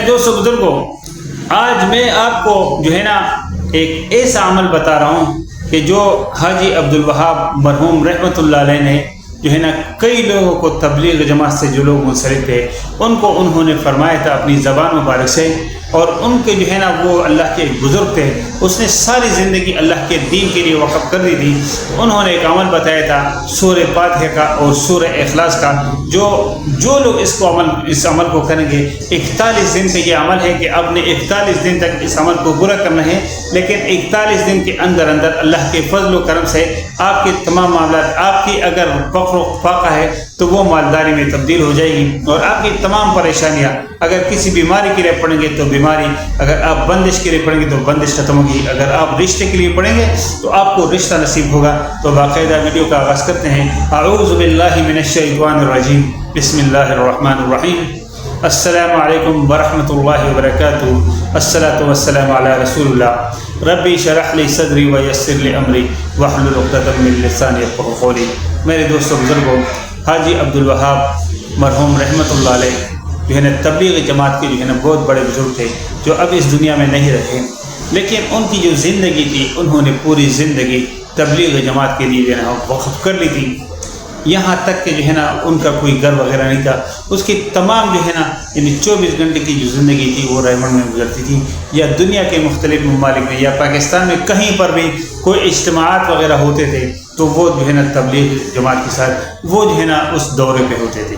دوستو بزرگوں، آج میں آپ کو جو ہے نا ایک ایسا عمل بتا رہا ہوں کہ جو حاجی عبدالوہاب مرحوم رحمۃ اللہ علیہ نے جو ہے نا کئی لوگوں کو تبلیغ جماعت سے جو لوگ منسلک تھے ان کو انہوں نے فرمایا تھا اپنی زبان مبارک سے، اور ان کے جو ہے نا وہ اللہ کے بزرگ تھے، اس نے ساری زندگی اللہ کے دین کے لیے وقف کر دی تھی۔ انہوں نے ایک عمل بتایا تھا سورہ فاتحہ کا اور سورہ اخلاص کا، جو لوگ اس عمل کو کریں گے 41 دن کا یہ عمل ہے کہ آپ نے 41 دن تک اس عمل کو پورا کرنا ہے، لیکن 41 دن کے اندر اللہ کے فضل و کرم سے آپ کے تمام معاملات، آپ کی اگر فقر و فاقہ ہے تو وہ مالداری میں تبدیل ہو جائے گی، اور آپ کی تمام پریشانیاں، اگر کسی بیماری کے لیے پڑھیں گے تو بیماری، اگر آپ بندش کے لیے پڑھیں گے تو بندش ختم ہوگی، اگر آپ رشتے کے لیے پڑھیں گے تو آپ کو رشتہ نصیب ہوگا۔ تو باقاعدہ ویڈیو کا آغاز کرتے ہیں۔ اعوذ باللہ من الشیطان الرجیم، بسم اللہ الرحمن الرحیم۔ السلام علیکم ورحمۃ اللہ وبرکاتہ، الصلاۃ والسلام علی رسول اللہ۔ ربی اشرح لی صدری ویسر لی امری واحلل عقدۃ من لسانی یفقہوا قولی۔ میرے دوستو بزرگوں، حاجی عبدالوہاب مرحوم رحمۃ اللہ علیہ جو ہے نا تبلیغ جماعت کے جو ہے نا بہت بڑے بزرگ تھے، جو اب اس دنیا میں نہیں رہے، لیکن ان کی جو زندگی تھی انہوں نے پوری زندگی تبلیغ جماعت کے لیے جو ہے نا وقف کر لی تھی، یہاں تک کہ جو ہے نا ان کا کوئی گھر وغیرہ نہیں تھا۔ اس کی تمام جو ہے نا یعنی 24 گھنٹے کی جو زندگی تھی وہ ریمنڈ میں گزرتی تھی، یا دنیا کے مختلف ممالک میں یا پاکستان میں کہیں پر بھی کوئی اجتماعات وغیرہ ہوتے تھے تو وہ جو ہے نا تبلیغ جماعت کے ساتھ وہ جو ہے نا اس دورے پہ ہوتے تھے،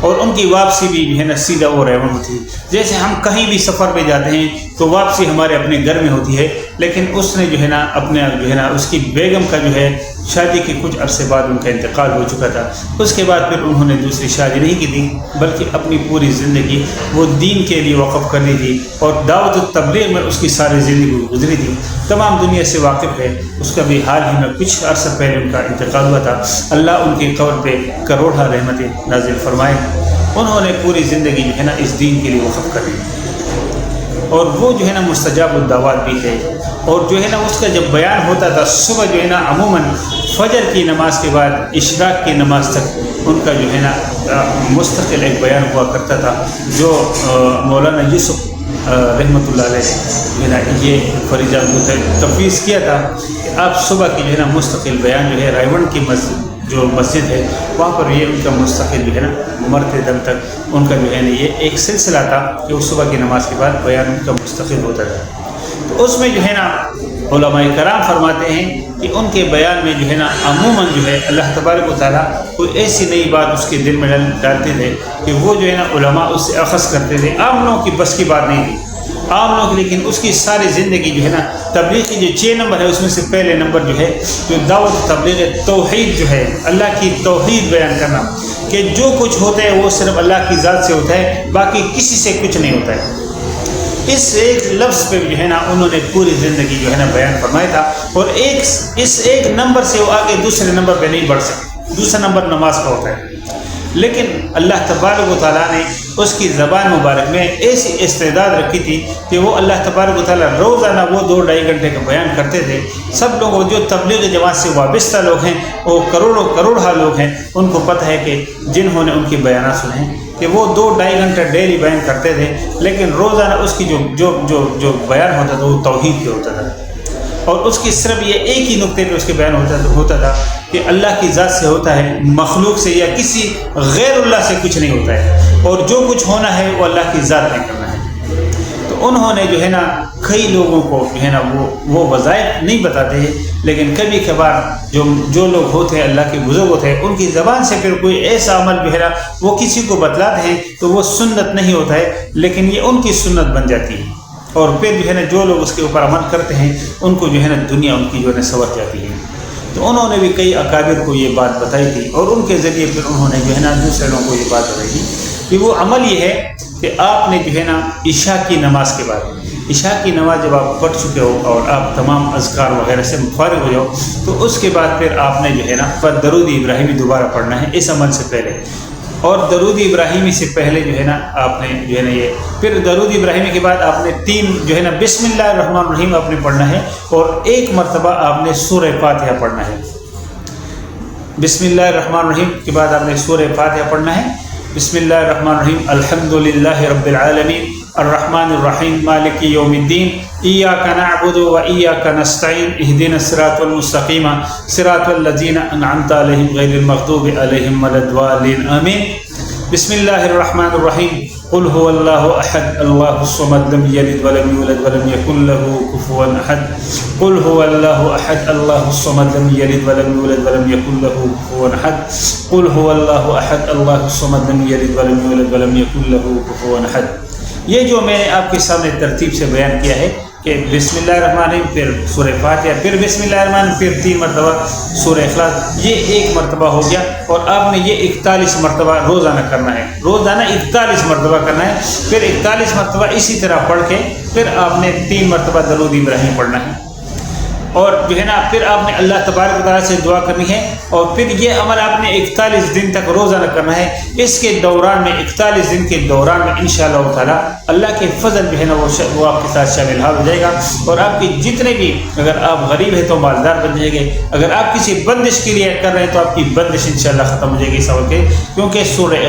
اور ان کی واپسی بھی جو ہے نا سیدھا وہ ریمنڈ ہوتی ہے۔ جیسے ہم کہیں بھی سفر پہ جاتے ہیں تو واپسی ہمارے اپنے گھر میں ہوتی ہے، لیکن اس نے جو ہے نا اپنے جو ہے نا اس کی بیگم کا جو ہے شادی کے کچھ عرصے بعد ان کا انتقال ہو چکا تھا، اس کے بعد پھر انہوں نے دوسری شادی نہیں کی تھی، بلکہ اپنی پوری زندگی وہ دین کے لیے وقف کرنی تھی، اور دعوت التبلیغ میں اس کی ساری زندگی گزری تھی۔ تمام دنیا سے واقف ہے، اس کا بھی حال ہی میں کچھ عرصہ پہلے ان کا انتقال ہوا تھا۔ اللہ ان کی قبر پہ کروڑہ رحمتیں نازل فرمائے۔ انہوں نے پوری زندگی جو ہے نا اس دین کے لیے وقف کر دی، اور وہ جو ہے نا مستجاب الدعوات بھی تھے، اور جو ہے نا اس کا جب بیان ہوتا تھا صبح جو ہے نا عموماً فجر کی نماز کے بعد اشراق کی نماز تک ان کا جو ہے نا مستقل ایک بیان ہوا کرتا تھا، جو مولانا یوسف رحمۃ اللہ علیہ جو ہے نا یہ فریضہ تفویض کیا تھا کہ آپ صبح کی جو ہے نا مستقل بیان جو ہے رائیونڈ کی مسجد ہے وہاں پر یہ ان کا مستقل جو ہے نا مرتے دم تک ان کا جو ہے نا یہ ایک سلسلہ تھا کہ وہ صبح کی نماز کے بعد بیان ان کا مستقل ہوتا تھا۔ تو اس میں جو ہے نا علماء کرام فرماتے ہیں کہ ان کے بیان میں جو ہے نا عموماً جو ہے اللہ تبارک و تعالیٰ کوئی ایسی نئی بات اس کے دل میں ڈالتے تھے کہ وہ جو ہے نا علماء اس سے اخذ کرتے تھے، عام لوگوں کی بس کی بات نہیں تھی عام لوگ، لیکن اس کی ساری زندگی جو ہے نا تبلیغ کی جو 6 نمبر ہے اس میں سے پہلے نمبر جو ہے جو دعوت تبلیغ توحید جو ہے اللہ کی توحید بیان کرنا، کہ جو کچھ ہوتا ہے وہ صرف اللہ کی ذات سے ہوتا ہے، باقی کسی سے کچھ نہیں ہوتا ہے۔ اس ایک لفظ پہ جو ہے نا انہوں نے پوری زندگی جو ہے نا بیان فرمایا تھا، اور اس ایک نمبر سے وہ آگے دوسرے نمبر پہ نہیں بڑھ سکتے۔ دوسرا نمبر نماز کا ہوتا ہے، لیکن اللہ تبارک و تعالیٰ نے اس کی زبان مبارک میں ایسی استعداد رکھی تھی کہ وہ اللہ تبارک و تعالیٰ روزانہ وہ 2-2.5 گھنٹے کا بیان کرتے تھے۔ سب لوگ جو تبلیغ جماعت سے وابستہ لوگ ہیں وہ کروڑوں لوگ ہیں، ان کو پتہ ہے کہ جنہوں نے ان کی بیانات سنے ہیں کہ وہ 2-2.5 گھنٹے ڈیلی بیان کرتے تھے، لیکن روزانہ اس کی جو بیان ہوتا تھا وہ توحید پہ ہوتا تھا، اور اس کی صرف یہ ایک ہی نقطے پہ اس کے بیان ہوتا تھا کہ اللہ کی ذات سے ہوتا ہے، مخلوق سے یا کسی غیر اللہ سے کچھ نہیں ہوتا ہے، اور جو کچھ ہونا ہے وہ اللہ کی ذات میں کرنا ہے۔ تو انہوں نے جو ہے نا کئی لوگوں کو جو ہے نا وہ وظائف نہیں بتاتے ہیں، لیکن کبھی کبھار جو لوگ ہوتے ہیں اللہ کے بزرگ ہوتے ہیں ان کی زبان سے پھر کوئی ایسا عمل جو ہے نا وہ کسی کو بتلاتے ہیں تو وہ سنت نہیں ہوتا ہے، لیکن یہ ان کی سنت بن جاتی ہے، اور پھر جو ہے نا جو لوگ اس کے اوپر عمل کرتے ہیں ان کو جو ہے نا دنیا ان کی جو ہے نا سنور جاتی ہے۔ تو انہوں نے بھی کئی اکابر کو یہ بات بتائی تھی، اور ان کے ذریعے پھر انہوں نے جو ہے نا دوسرے لوگوں کو یہ بات بتائی تھی کہ وہ عمل یہ ہے کہ آپ نے جو ہے نا عشاء کی نماز کے بعد، عشاء کی نماز جب آپ پڑھ چکے ہو اور آپ تمام اذکار وغیرہ سے فارغ ہو جاؤ، تو اس کے بعد پھر آپ نے جو ہے نا درود ابراہیمی دوبارہ پڑھنا ہے اس عمل سے پہلے، اور درود ابراہیمی سے پہلے جو ہے نا آپ نے جو ہے نا یہ پھر درود ابراہیمی کے بعد آپ نے 3 جو ہے نا بسم اللہ الرحمن الرحیم آپ نے پڑھنا ہے، اور 1 مرتبہ آپ نے سورہ فاتحہ پڑھنا ہے۔ بسم اللہ الرحمن الرحیم کے بعد آپ نے سورہ فاتحہ پڑھنا ہے۔ بسم اللہ الرحمن الرحیم الحمدللہ رب العالمین الرحمن الرحیم مالک یوم الدین ایاک نعبد و ایاک نستعین اہدنا الصراط المستقیم صراط الذین انعمت علیہم غیر المغضوب علیہم ولا الضالین آمین۔ بسم اللہ الرحمن الرحیم قل هو اللہ احد اللہ الصمد لم یلد ولم یولد ولم یکن له کفوا احد قل هو اللہ احد اللہ الصمد لم یلد ولم یولد ولم یکن له کفوا احد قل هو اللہ احد اللہ الصمد لم یلد ولم یولد ولم یکن له کفوا احد۔ یہ جو میں نے آپ کے سامنے ترتیب سے بیان کیا ہے کہ بسم اللہ الرحمن الرحیم، پھر سورہ فاتحہ، پھر بسم اللہ الرحمن الرحیم، پھر 3 مرتبہ سورہ اخلاص، یہ 1 مرتبہ ہو گیا، اور آپ نے یہ 41 مرتبہ روزانہ کرنا ہے، روزانہ 41 مرتبہ کرنا ہے، پھر 41 مرتبہ اسی طرح پڑھ کے پھر آپ نے 3 مرتبہ درود ابراہیم پڑھنا ہے، اور جو ہے نا پھر آپ نے اللہ تبارک و تعالیٰ سے دعا کرنی ہے، اور پھر یہ عمل آپ نے 41 دن تک روزانہ کرنا ہے۔ اس کے دوران میں 41 دن کے دوران میں انشاءاللہ تعالیٰ اللہ کے فضل جو ہے نا وہ آپ کے ساتھ شامل ہو جائے گا، اور آپ کی جتنے بھی، اگر آپ غریب ہیں تو مالدار بن جائیں گے، اگر آپ کسی بندش کے لیے کر رہے ہیں تو آپ کی بندش انشاءاللہ ختم ہو جائے گی، کیونکہ سورہ